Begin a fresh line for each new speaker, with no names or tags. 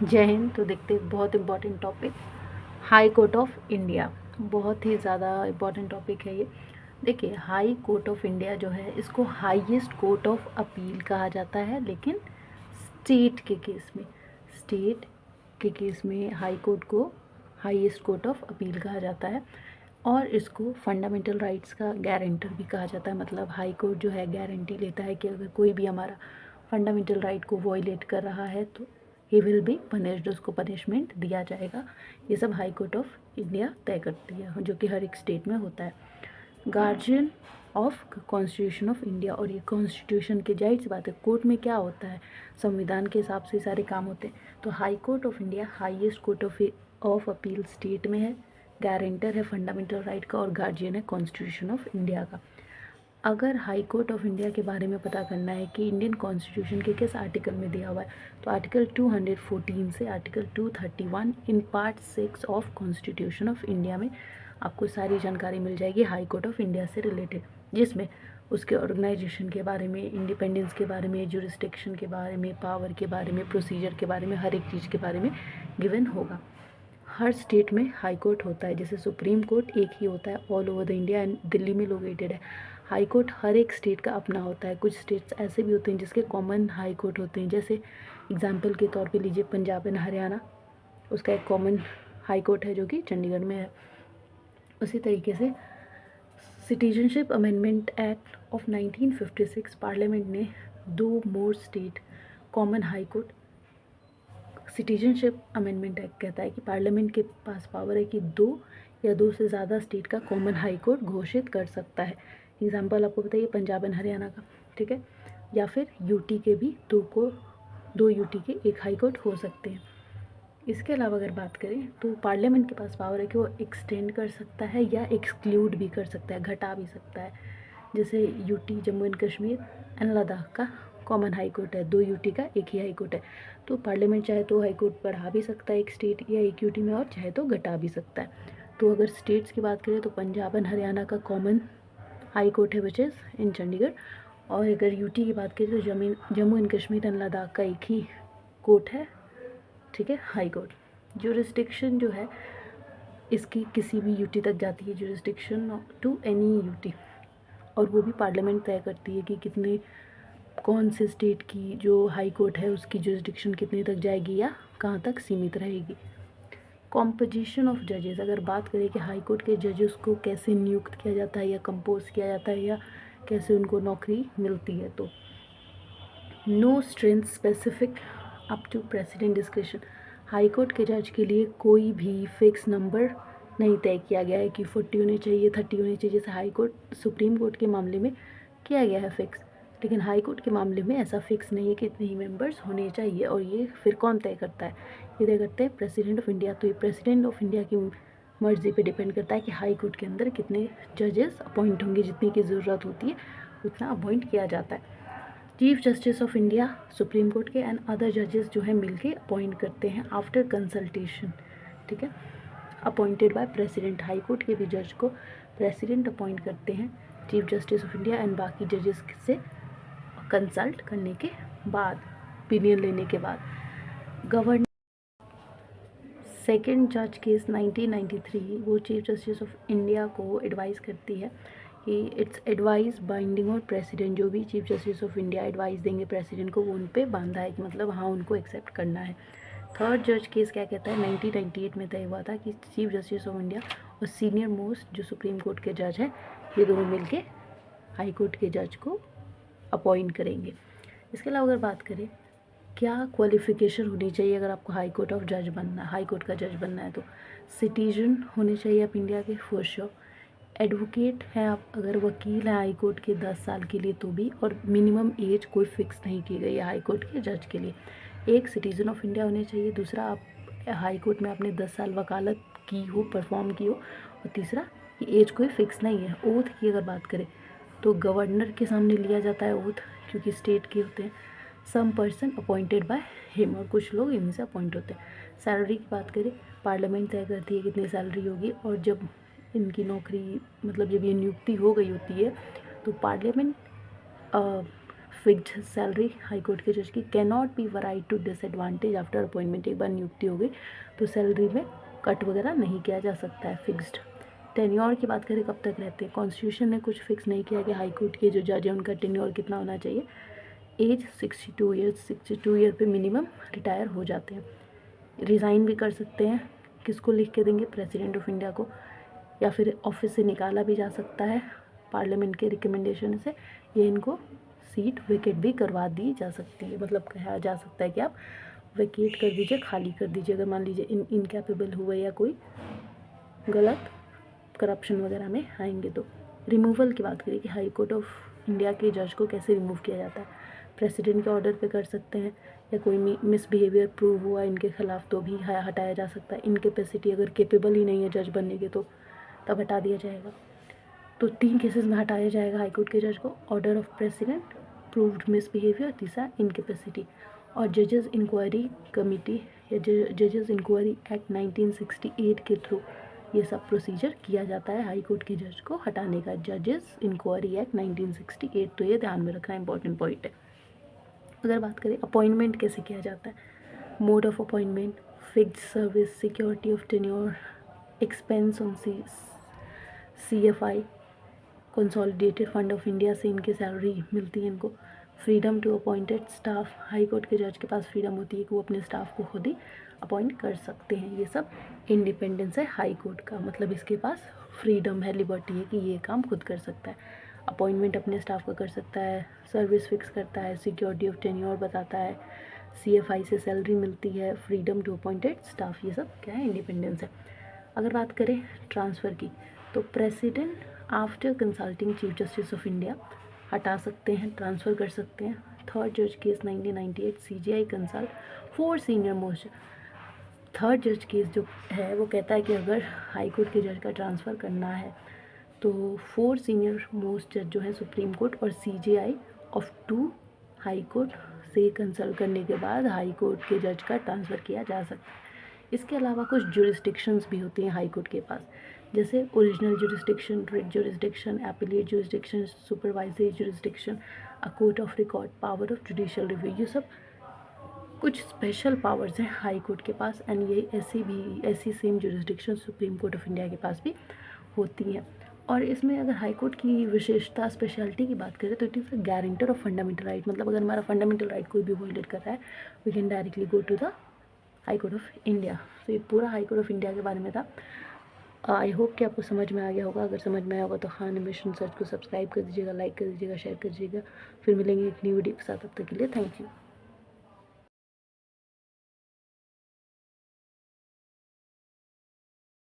जय हिंद। तो देखते हैं बहुत important topic, high court of India. बहुत ही ज़्यादा इम्पॉर्टेंट टॉपिक है ये। देखिए, हाई कोर्ट ऑफ इंडिया जो है इसको हाईएस्ट कोर्ट ऑफ अपील कहा जाता है, लेकिन स्टेट के केस में हाई कोर्ट को हाईएस्ट कोर्ट ऑफ अपील कहा जाता है। और इसको फंडामेंटल राइट्स का गारंटर भी कहा जाता है। मतलब हाई कोर्ट जो है गारंटी लेता है कि अगर कोई भी हमारा फंडामेंटल राइट को वॉयलेट कर रहा है तो ही विल बी पनिश्ड, उसको पनिशमेंट दिया जाएगा। ये सब हाई कोर्ट ऑफ इंडिया तय करती है, जो कि हर एक स्टेट में होता है। Guardian of constitution of India, और ये कॉन्स्टिट्यूशन के जाहिर सी बात है, कोर्ट में क्या होता है, संविधान के हिसाब से सारे काम होते हैं। तो high court of India highest court of appeal state में है, गारंटर है फंडामेंटल राइट का, और गार्जियन है कॉन्स्टिट्यूशन ऑफ इंडिया का। अगर हाई कोर्ट ऑफ इंडिया के बारे में पता करना है कि इंडियन कॉन्स्टिट्यूशन के किस आर्टिकल में दिया हुआ है, तो आर्टिकल 214 से article 231 in part 6 of constitution of India में आपको सारी जानकारी मिल जाएगी हाई कोर्ट ऑफ इंडिया से रिलेटेड, जिसमें उसके ऑर्गेनाइजेशन के बारे में, इंडिपेंडेंस के बारे में, जुरिस्डिक्शन के बारे में, पावर के बारे में, प्रोसीजर के बारे में, हर एक चीज़ के बारे में गिवन होगा। हर स्टेट में हाई कोर्ट होता है, जैसे सुप्रीम कोर्ट एक ही होता है all over the India and Delhi में लोकेटेड है। हाई कोर्ट हर एक स्टेट का अपना होता है। कुछ स्टेट्स ऐसे भी होते हैं जिसके कॉमन हाई कोर्ट होते हैं, जैसे एग्जाम्पल के तौर पे लीजिए पंजाब एंड हरियाणा, उसका एक कॉमन हाई कोर्ट है जो कि चंडीगढ़ में है। उसी तरीके से citizenship amendment act of 1956 parliament ने 2 more state common high court. Citizenship amendment act कहता है कि पार्लियामेंट के पास पावर है कि 2 या 2 से ज़्यादा स्टेट का कॉमन हाई कोर्ट घोषित कर सकता है। एग्जाम्पल आपको बताइए पंजाब एंड हरियाणा का, ठीक है, या फिर यूटी के भी 2 यूटी के एक हाई कोर्ट हो सकते हैं। इसके अलावा अगर बात करें तो पार्लियामेंट के पास पावर है कि वो एक्सटेंड कर सकता है या एक्सक्लूड भी कर सकता है, घटा भी सकता है। जैसे UT Jammu and Kashmir and Ladakh का कॉमन हाई कोर्ट है, 2 यूटी का एक ही हाई कोर्ट है। तो पार्लियामेंट चाहे तो हाई कोर्ट बढ़ा भी सकता है एक स्टेट या एक यूटी में, और चाहे तो घटा भी सकता है। तो अगर स्टेट्स की बात करें तो पंजाब एंड हरियाणा का कॉमन हाई कोर्ट है विच इज़ इन चंडीगढ़। और अगर यूटी की बात करें तो जम्मू एंड कश्मीर एंड लद्दाख का एक ही कोर्ट है, ठीक है, हाई कोर्ट। जुरिस्डिक्शन जो है इसकी किसी भी यूटी तक जाती है, जुरिस्डिक्शन टू एनी यूटी, और वो भी पार्लियामेंट तय करती है कि कितने कौन से स्टेट की जो हाई कोर्ट है उसकी जुरिस्डिक्शन कितने तक जाएगी या कहाँ तक सीमित रहेगी। कॉम्पोजिशन ऑफ जजेस, अगर बात करें कि हाई कोर्ट के जजेस को कैसे नियुक्त किया जाता है या कंपोज किया जाता है या कैसे उनको नौकरी मिलती है, तो no strength specific up to president description. High court के जज के लिए कोई भी फिक्स नंबर नहीं तय किया गया है कि 40 होने चाहिए, 30 होने चाहिए, जैसे हाई कोर्ट सुप्रीम कोर्ट के मामले में किया गया है फिक्स। लेकिन हाई कोर्ट के मामले में ऐसा फिक्स नहीं है कि इतने ही मेंबर्स होने चाहिए। और ये फिर कौन तय करता है, ये तय करते हैं प्रेसिडेंट ऑफ इंडिया। तो ये प्रेसिडेंट ऑफ इंडिया की मर्ज़ी पे डिपेंड करता है कि हाई कोर्ट के अंदर कितने जजेस अपॉइंट होंगे, जितनी की ज़रूरत होती है उतना अपॉइंट किया जाता है। Chief justice of India supreme court के एंड अदर जजेस जो है मिलके अपॉइंट करते हैं आफ्टर कंसल्टेशन, ठीक है, appointed by president. High court के भी जज को प्रेसिडेंट अपॉइंट करते हैं chief justice of India and बाकी जजेस से कंसल्ट करने के बाद, ओपिनियन लेने के बाद। गवर्नर सेकेंड जज केस 1993, वो चीफ जस्टिस ऑफ इंडिया को एडवाइस करती है कि इट्स एडवाइस बाइंडिंग और प्रेसिडेंट, जो भी chief justice of India advice देंगे प्रेसिडेंट को वो उन पे बांधा है कि मतलब हाँ उनको एक्सेप्ट करना है। थर्ड जज केस क्या कहता है, 1998 में तय हुआ था कि चीफ जस्टिस ऑफ इंडिया और सीनियर मोस्ट जो सुप्रीम कोर्ट के जज हैं ये दोनों मिलके हाई कोर्ट के जज को अपॉइंट करेंगे। इसके अलावा अगर बात करें क्या क्वालिफ़िकेशन होनी चाहिए अगर आपको हाई कोर्ट ऑफ जज बनना, हाई कोर्ट का जज बनना है, तो सिटीजन होने चाहिए आप इंडिया के फॉर श्योर। एडवोकेट हैं आप, अगर वकील हैं हाई कोर्ट के 10 साल के लिए तो भी, और मिनिमम एज कोई फिक्स नहीं की गई है हाई कोर्ट के जज के लिए। एक सिटीजन ऑफ इंडिया होने चाहिए, दूसरा आप हाई कोर्ट में आपने 10 साल वकालत की हो, परफॉर्म की हो, और तीसरा ये एज कोई फिक्स नहीं है। ओथ की अगर बात करें तो गवर्नर के सामने लिया जाता है ओथ, क्योंकि स्टेट के होते हैं। Some person appointed by him, और कुछ लोग इन्हीं से अपॉइंट होते हैं। सैलरी की बात करें, पार्लियामेंट तय करती है कितनी सैलरी होगी, और जब इनकी नौकरी मतलब जब ये नियुक्ति हो गई होती है तो parliament fixed salary high court के जज की cannot be varied to disadvantage after appointment. एक बार नियुक्ति हो गई तो सैलरी में कट वगैरह नहीं किया जा सकता है, फिक्स्ड। टेन्योर की बात करें कब तक रहते हैं, कॉन्स्टिट्यूशन ने कुछ फिक्स नहीं किया कि हाई कोर्ट के जो जज हैं उनका टेन्योर कितना होना चाहिए। एज 62 ईयर्स, 62 ईयर पे मिनिमम रिटायर हो जाते हैं। रिज़ाइन भी कर सकते हैं, किसको लिख के देंगे, प्रेसिडेंट ऑफ इंडिया को, या फिर ऑफिस से निकाला भी जा सकता है पार्लियामेंट के रिकमेंडेशन से, ये इनको सीट वेकेट भी करवा दी जा सकती है। मतलब कहा जा सकता है कि आप वेकेट कर दीजिए, खाली कर दीजिए अगर मान लीजिए इनकैपेबल हुए या कोई गलत करप्शन वगैरह में आएंगे तो। रिमूवल की बात करें कि हाई कोर्ट ऑफ इंडिया के जज को कैसे रिमूव किया जाता है, प्रेसिडेंट के ऑर्डर पे कर सकते हैं, या कोई मिसबिहेवियर प्रूव हुआ इनके खिलाफ तो भी हटाया जा सकता है। इनकेपेसिटी अगर केपेबल ही नहीं है जज बनने के तो तब हटा दिया जाएगा। तो 3 केसेस में हटाया जाएगा हाई कोर्ट के जज को, order of president, proved misbehaviour, तीसरा इनकेपेसिटी। और जजेस इंक्वायरी कमेटी या जजेस इंक्वायरी एक्ट 1968 के थ्रू ये सब प्रोसीजर किया जाता है हाई कोर्ट के जज को हटाने का, जजेस इंक्वायरी एक्ट 1968। तो ये ध्यान में रखना इंपॉर्टेंट पॉइंट है। अगर बात करें अपॉइंटमेंट कैसे किया जाता है, mode of appointment, fixed service, security of tenure, expense on CFI, consolidated fund of India से इनकी सैलरी मिलती है इनको, freedom to appointed staff, high court के जज के पास फ्रीडम होती है कि वो अपने स्टाफ को खुद ही अपॉइंट कर सकते हैं। ये सब इंडिपेंडेंस है हाई कोर्ट का, मतलब इसके पास फ्रीडम है, लिबर्टी है कि ये काम खुद कर सकता है, अपॉइंटमेंट अपने स्टाफ का कर सकता है, सर्विस फिक्स करता है, सिक्योरिटी ऑफ टेन्योर बताता है, CFI से सैलरी मिलती है, फ्रीडम टू अपॉइंटेड स्टाफ, ये सब क्या है, इंडिपेंडेंस है। अगर बात करें ट्रांसफ़र की तो president after consulting chief justice of India हटा सकते हैं, ट्रांसफ़र कर सकते हैं। थर्ड जज case 1998 CJI consult 4 senior most. Third जज केस जो है वो कहता है कि अगर हाई कोर्ट के जज का ट्रांसफ़र करना है तो 4 सीनियर मोस्ट जज जो है सुप्रीम कोर्ट और CJI ऑफ 2 हाई कोर्ट से कंसल्ट करने के बाद हाई कोर्ट के जज का ट्रांसफ़र किया जा सकता है। इसके अलावा कुछ जुरिस्डिक्शंस भी होती हैं हाई कोर्ट के पास, जैसे original jurisdiction, writ jurisdiction, appellate jurisdiction, supervisory jurisdiction, a court of record, power of judicial review, ये सब कुछ स्पेशल पावर्स हैं हाई कोर्ट के पास। एंड ये ऐसी same jurisdiction supreme court of India के पास भी होती हैं। और इसमें अगर हाई कोर्ट की विशेषता स्पेशलिटी की बात करें तो it is a guarantor of fundamental right, मतलब अगर हमारा फंडामेंटल राइट कोई भी वायलेट कर रहा है we can directly go to the high court of India. तो ये पूरा हाई कोर्ट ऑफ इंडिया के बारे में था। आई होप कि आपको समझ में आ गया होगा। अगर समझ में आया होगा तो खान एनिमेशन सर्च को सब्सक्राइब कर दीजिएगा, लाइक कर दीजिएगा, शेयर कर दीजिएगा। फिर मिलेंगे एक न्यू वीडियो के साथ, तब तक के लिए थैंक यू।